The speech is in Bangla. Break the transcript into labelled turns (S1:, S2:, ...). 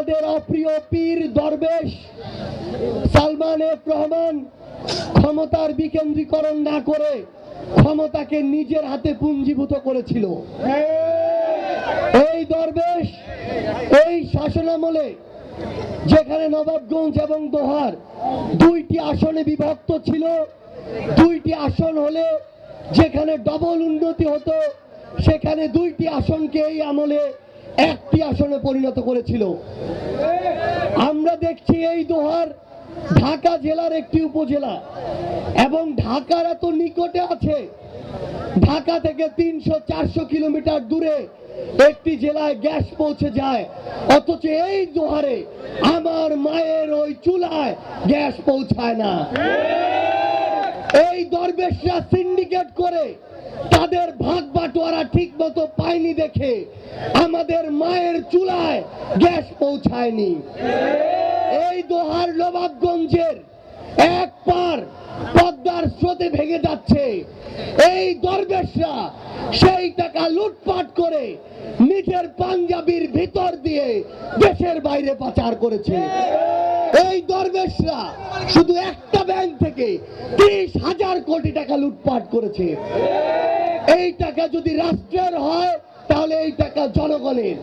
S1: আমাদের অপ্রিয় পীর দরবেশ সালমান এফ রহমান ক্ষমতার বিকেন্দ্রীকরণ না করে ক্ষমতাকে নিজের হাতে পুঞ্জীভূত করেছিল। এই দরবেশ এই শাসনামলে যেখানে নবাবগঞ্জ এবং দোহার দুইটি আসনে বিভক্ত ছিল, দুইটি আসন হলে যেখানে ডবল উন্নতি হতো, সেখানে দুইটি আসনকে এই আমলে একটি আসনে পরিণত করেছিল। আমরা দেখছি এই দোহার ঢাকা জেলার একটি উপজেলা এবং ঢাকার এত নিকটে আছে, ঢাকা থেকে 300-400 কিলোমিটার দূরে একটি জেলায় গ্যাস পৌঁছে যায়, অথচ এই দোহারে আমার মায়ের ওই চুলায় গ্যাস পৌঁছায় না। এই দরবেশরা সিন্ডিকেট করে তাদের ভাগ বাটোয়ারা ঠিক মতো পায়নি দেখে আমাদের মায়ের চুলায় গ্যাস পৌঁছায়নি। এই দোহার নবাবগঞ্জের এক পার পদ্মার স্রোতে ভেঙে যাচ্ছে। এই দরবেশরা সেই টাকা লুটপাট করে নিজের পাঞ্জাবির ভিতর দিয়ে দেশের বাইরে পাচার করেছে। এই দরবেশরা শুধু একটা ব্যাংক থেকে 30,000 কোটি টাকা লুটপাট করেছে। এই টাকা যদি রাষ্ট্রের হয় তাহলে এই টাকা জনগণের।